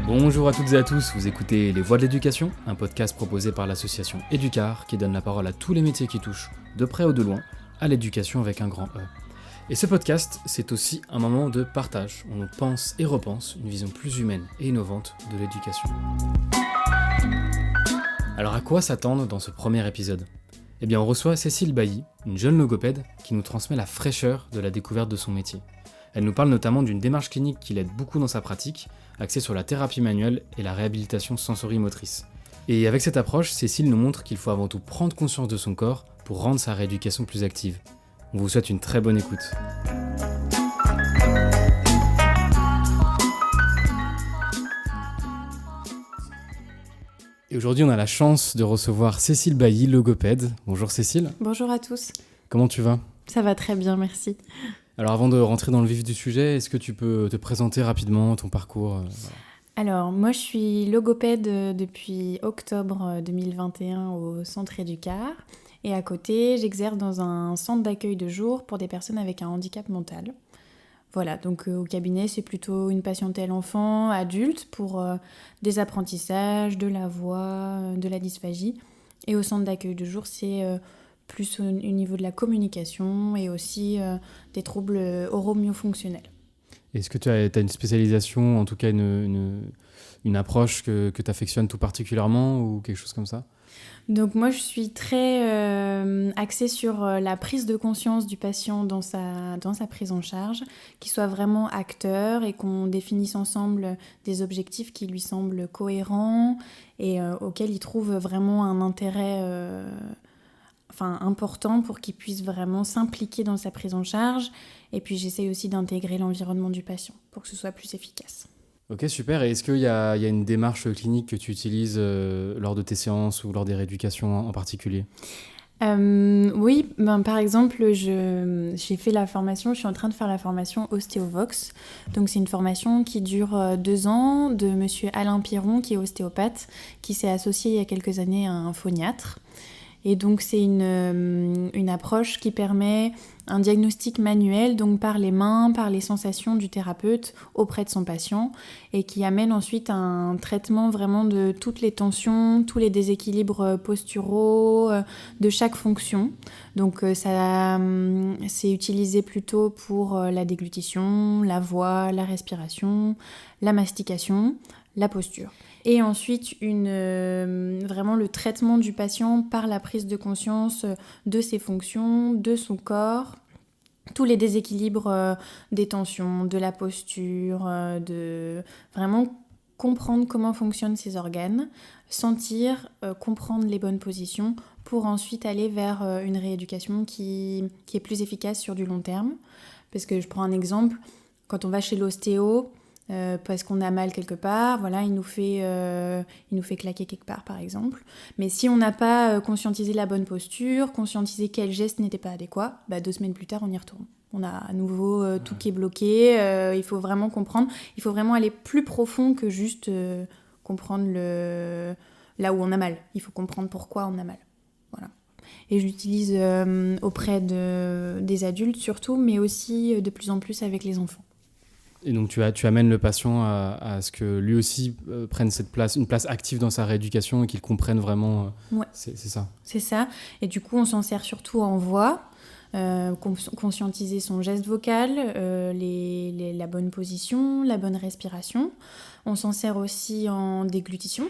Bonjour à toutes et à tous, vous écoutez Les Voix de l'éducation, un podcast proposé par l'association Educar qui donne la parole à tous les métiers qui touchent, de près ou de loin, à l'éducation avec un grand E. Et ce podcast, c'est aussi un moment de partage, où on pense et repense une vision plus humaine et innovante de l'éducation. Alors à quoi s'attendre dans ce premier épisode ? Eh bien on reçoit Cécile Bailly, une jeune logopède qui nous transmet la fraîcheur de la découverte de son métier. Elle nous parle notamment d'une démarche clinique qui l'aide beaucoup dans sa pratique, axée sur la thérapie manuelle et la réhabilitation sensorimotrice. Et avec cette approche, Cécile nous montre qu'il faut avant tout prendre conscience de son corps pour rendre sa rééducation plus active. On vous souhaite une très bonne écoute. Et aujourd'hui, on a la chance de recevoir Cécile Bailly, logopède. Bonjour Cécile. Bonjour à tous. Comment tu vas ? Ça va très bien, merci. Alors avant de rentrer dans le vif du sujet, est-ce que tu peux te présenter rapidement ton parcours ? Alors, moi je suis logopède depuis octobre 2021 au centre Educar. Et à côté, j'exerce dans un centre d'accueil de jour pour des personnes avec un handicap mental. Voilà, donc au cabinet, c'est plutôt une patientèle enfant, adulte, pour des apprentissages, de la voix, de la dysphagie. Et au centre d'accueil de jour, c'est plus au niveau de la communication et aussi des troubles oromyofonctionnels. Est-ce que tu as une spécialisation, en tout cas une approche que tu affectionnes tout particulièrement ou quelque chose comme ça ? Donc moi je suis très axée sur la prise de conscience du patient dans sa prise en charge, qu'il soit vraiment acteur et qu'on définisse ensemble des objectifs qui lui semblent cohérents et auxquels il trouve vraiment un intérêt important pour qu'il puisse vraiment s'impliquer dans sa prise en charge. Et puis j'essaye aussi d'intégrer l'environnement du patient pour que ce soit plus efficace. Ok, super. Et est-ce qu'il y a une démarche clinique que tu utilises lors de tes séances ou lors des rééducations en particulier ? Oui, par exemple, j'ai fait la formation, je suis en train de faire la formation Ostéovox. Donc c'est une formation qui dure 2 ans de monsieur Alain Piron, qui est ostéopathe, qui s'est associé il y a quelques années à un phoniatre. Et donc c'est une approche qui permet un diagnostic manuel, donc par les mains, par les sensations du thérapeute auprès de son patient, et qui amène ensuite un traitement vraiment de toutes les tensions, tous les déséquilibres posturaux, de chaque fonction. Donc c'est utilisé plutôt pour la déglutition, la voix, la respiration, la mastication, la posture. Et ensuite, vraiment le traitement du patient par la prise de conscience de ses fonctions, de son corps, tous les déséquilibres des tensions, de la posture, de vraiment comprendre comment fonctionnent ses organes, sentir, comprendre les bonnes positions pour ensuite aller vers une rééducation qui est plus efficace sur du long terme. Parce que je prends un exemple, quand on va chez l'ostéo, parce qu'on a mal quelque part, voilà, il nous fait claquer quelque part par exemple. Mais si on n'a pas conscientisé la bonne posture, conscientisé quel geste n'était pas adéquat, 2 semaines plus tard on y retourne. On a à nouveau tout qui est bloqué, il faut vraiment comprendre, il faut vraiment aller plus profond que juste comprendre là où on a mal. Il faut comprendre pourquoi on a mal. Voilà. Et j'utilise auprès des adultes surtout, mais aussi de plus en plus avec les enfants. Et donc tu amènes le patient à ce que lui aussi prenne une place active dans sa rééducation et qu'il comprenne vraiment. Ouais. C'est ça. C'est ça. Et du coup, on s'en sert surtout en voix, conscientiser son geste vocal, la bonne position, la bonne respiration. On s'en sert aussi en déglutition.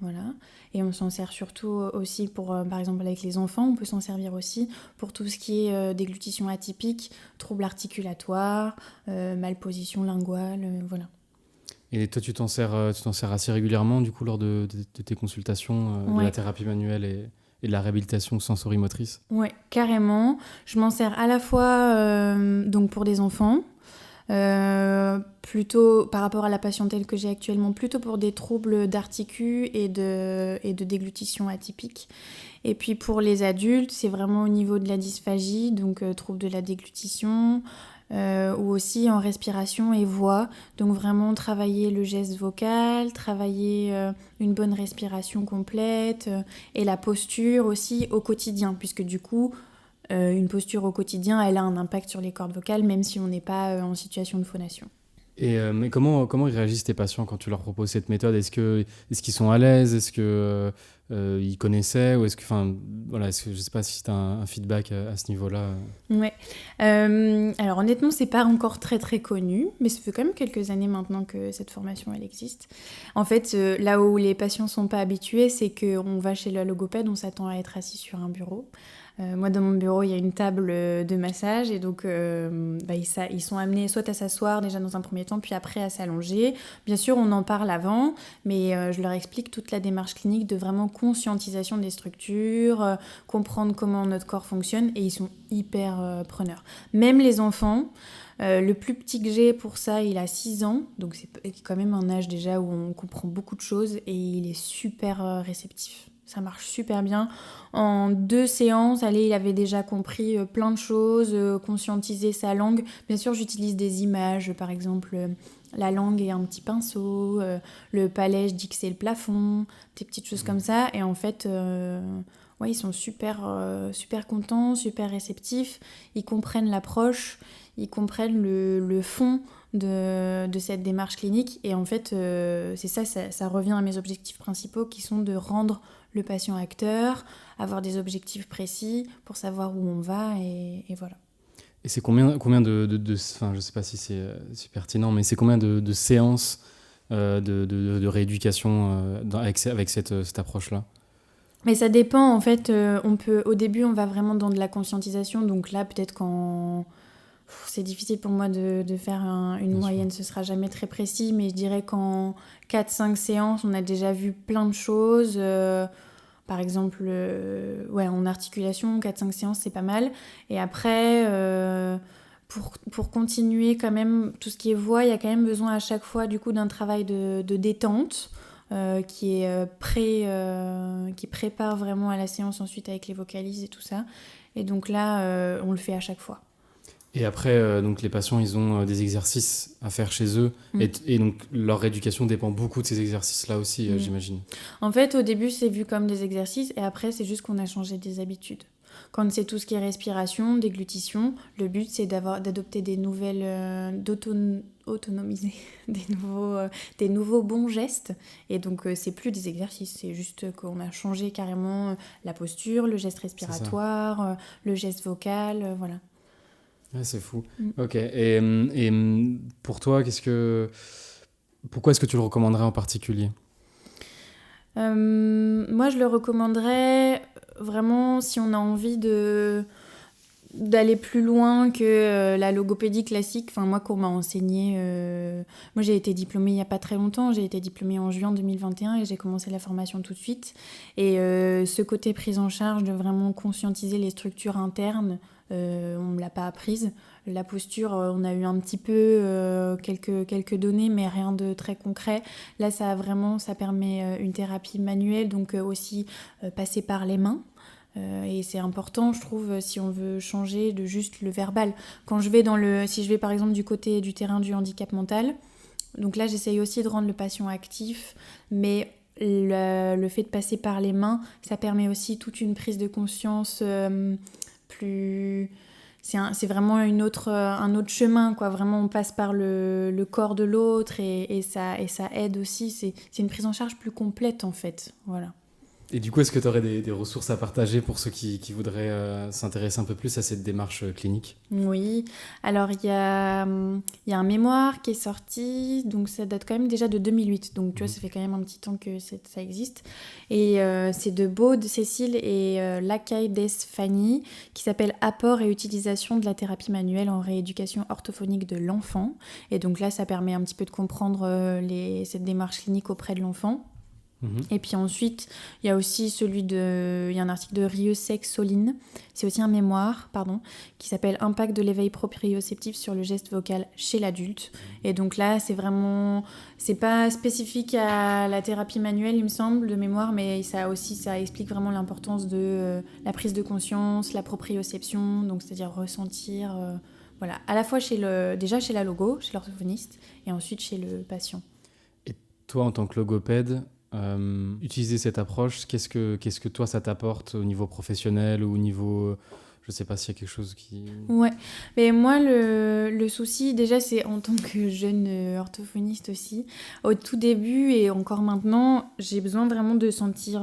Voilà. Et on s'en sert surtout aussi pour, par exemple avec les enfants, on peut s'en servir aussi pour tout ce qui est déglutition atypique, troubles articulatoires, malposition linguale, voilà. Et toi, tu t'en sers assez régulièrement du coup lors de tes consultations de la thérapie manuelle et de la réhabilitation sensorimotrice ? Ouais, carrément. Je m'en sers à la fois donc pour des enfants, plutôt par rapport à la patientèle que j'ai actuellement, plutôt pour des troubles d'articu et de déglutition atypique. Et puis pour les adultes, c'est vraiment au niveau de la dysphagie, donc troubles de la déglutition, ou aussi en respiration et voix. Donc vraiment travailler le geste vocal, travailler une bonne respiration complète et la posture aussi au quotidien, puisque du coup, une posture au quotidien, elle a un impact sur les cordes vocales, même si on n'est pas en situation de phonation. Mais comment ils réagissent tes patients quand tu leur proposes cette méthode? Est-ce qu'ils sont à l'aise? Est-ce que ils connaissaient? Ou est-ce que, enfin, voilà, je sais pas si tu as un feedback à ce niveau-là. Ouais. Alors honnêtement, c'est pas encore très très connu, mais ça fait quand même quelques années maintenant que cette formation elle existe. En fait, là où les patients sont pas habitués, c'est qu'on va chez le logopède, on s'attend à être assis sur un bureau. Moi, dans mon bureau, il y a une table de massage et donc ils sont amenés soit à s'asseoir déjà dans un premier temps, puis après à s'allonger. Bien sûr, on en parle avant, mais je leur explique toute la démarche clinique de vraiment conscientisation des structures, comprendre comment notre corps fonctionne et ils sont hyper preneurs. Même les enfants, le plus petit que j'ai pour ça, il a 6 ans, donc c'est quand même un âge déjà où on comprend beaucoup de choses et il est super réceptif. Ça marche super bien. En 2 séances, il avait déjà compris plein de choses, conscientisé sa langue. Bien sûr, j'utilise des images, par exemple, la langue est un petit pinceau, le palais, je dis que c'est le plafond, des petites choses comme ça. Et en fait, ils sont super contents, super réceptifs. Ils comprennent l'approche, ils comprennent le fond de cette démarche clinique. Et en fait, c'est ça revient à mes objectifs principaux qui sont de rendre le patient acteur, avoir des objectifs précis pour savoir où on va et voilà. Et c'est combien enfin, je sais pas si c'est pertinent, mais c'est combien de séances de rééducation avec cette approche-là? Mais ça dépend, en fait, au début, on va vraiment dans de la conscientisation, donc là, peut-être quand... C'est difficile pour moi de faire une moyenne, ce sera jamais très précis, mais je dirais qu'en 4-5 séances, on a déjà vu plein de choses. Par exemple, en articulation, 4-5 séances, c'est pas mal. Et après, pour continuer quand même tout ce qui est voix, il y a quand même besoin à chaque fois du coup d'un travail de détente qui prépare vraiment à la séance ensuite avec les vocalises et tout ça. Et donc là, on le fait à chaque fois. Et après, donc les patients, ils ont des exercices à faire chez eux. Et donc, leur rééducation dépend beaucoup de ces exercices-là aussi, j'imagine. En fait, au début, c'est vu comme des exercices. Et après, c'est juste qu'on a changé des habitudes. Quand c'est tout ce qui est respiration, déglutition, le but, c'est d'adopter des nouvelles... d'autonomiser des nouveaux bons gestes. Et donc, c'est plus des exercices. C'est juste qu'on a changé carrément la posture, le geste respiratoire, le geste vocal, voilà. Ouais, c'est fou. Ok. Et pour toi, pourquoi est-ce que tu le recommanderais en particulier? Moi, je le recommanderais vraiment si on a envie d'aller plus loin que la logopédie classique. Enfin, moi, qu'on m'a enseigné... Moi, j'ai été diplômée il n'y a pas très longtemps. J'ai été diplômée en juin 2021 et j'ai commencé la formation tout de suite. Et ce côté prise en charge de vraiment conscientiser les structures internes, on ne me l'a pas apprise. La posture, on a eu un petit peu quelques données, mais rien de très concret. Là, ça permet une thérapie manuelle, donc aussi passer par les mains. Et c'est important, je trouve, si on veut changer de juste le verbal. Si je vais par exemple du côté du terrain du handicap mental, donc là j'essaye aussi de rendre le patient actif, mais le fait de passer par les mains, ça permet aussi toute une prise de conscience plus... C'est vraiment un autre chemin, quoi. Vraiment, on passe par le corps de l'autre et ça aide aussi. C'est une prise en charge plus complète, en fait. Voilà. Et du coup, est-ce que tu aurais des ressources à partager pour ceux qui voudraient s'intéresser un peu plus à cette démarche clinique? Oui, alors il y a un mémoire qui est sorti, donc ça date quand même déjà de 2008, donc tu vois, ça fait quand même un petit temps que ça existe. Et c'est de Baude, Cécile et Lacaille Fanny, qui s'appelle « Apport et utilisation de la thérapie manuelle en rééducation orthophonique de l'enfant ». Et donc là, ça permet un petit peu de comprendre cette démarche clinique auprès de l'enfant. Et puis ensuite, il y a aussi il y a un article de Rieussec-Soline, c'est aussi un mémoire, qui s'appelle « Impact de l'éveil proprioceptif sur le geste vocal chez l'adulte ». Et donc là, c'est pas spécifique à la thérapie manuelle, il me semble, de mémoire, mais ça explique vraiment l'importance de la prise de conscience, la proprioception, donc c'est-à-dire ressentir, voilà, à la fois déjà chez la logo, chez l'orthophoniste, et ensuite chez le patient. Et toi, en tant que logopède, utiliser cette approche, qu'est-ce que toi ça t'apporte au niveau professionnel ou au niveau, Je sais pas s'il y a quelque chose qui... Ouais, mais moi le souci déjà c'est en tant que jeune orthophoniste aussi, au tout début et encore maintenant, j'ai besoin vraiment de sentir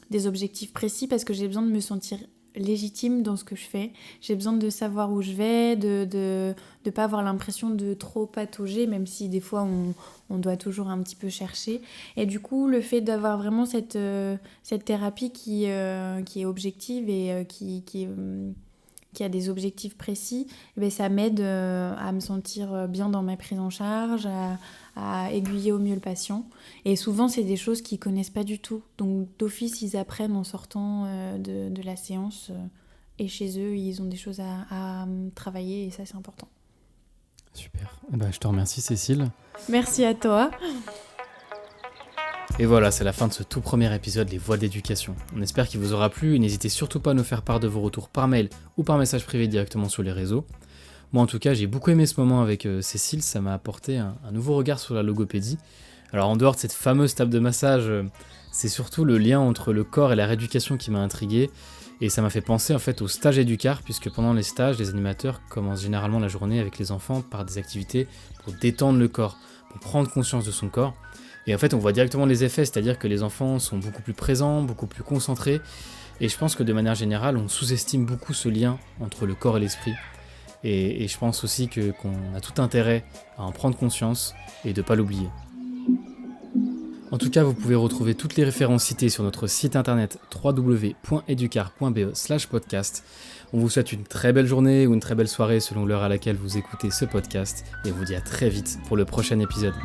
des objectifs précis parce que j'ai besoin de me sentir légitime dans ce que je fais. J'ai besoin de savoir où je vais, de pas avoir l'impression de trop patauger, même si des fois on doit toujours un petit peu chercher. Et du coup, le fait d'avoir vraiment cette thérapie qui est objective et qui a des objectifs précis, eh bien, ça m'aide à me sentir bien dans ma prise en charge, à aiguiller au mieux le patient. Et souvent, c'est des choses qu'ils ne connaissent pas du tout. Donc, d'office, ils apprennent en sortant de la séance. Et chez eux, ils ont des choses à travailler et ça, c'est important. Super. Je te remercie, Cécile. Merci à toi. Et voilà, c'est la fin de ce tout premier épisode, Les Voix d'éducation. On espère qu'il vous aura plu et n'hésitez surtout pas à nous faire part de vos retours par mail ou par message privé directement sur les réseaux. Moi en tout cas, j'ai beaucoup aimé ce moment avec Cécile, ça m'a apporté un nouveau regard sur la logopédie. Alors en dehors de cette fameuse table de massage, c'est surtout le lien entre le corps et la rééducation qui m'a intrigué. Et ça m'a fait penser en fait au stage Éducar, puisque pendant les stages, les animateurs commencent généralement la journée avec les enfants par des activités pour détendre le corps, pour prendre conscience de son corps. Et en fait, on voit directement les effets, c'est-à-dire que les enfants sont beaucoup plus présents, beaucoup plus concentrés. Et je pense que de manière générale, on sous-estime beaucoup ce lien entre le corps et l'esprit. Et je pense aussi qu'on a tout intérêt à en prendre conscience et de ne pas l'oublier. En tout cas, vous pouvez retrouver toutes les références citées sur notre site internet www.educar.be/podcast. On vous souhaite une très belle journée ou une très belle soirée selon l'heure à laquelle vous écoutez ce podcast. Et on vous dit à très vite pour le prochain épisode.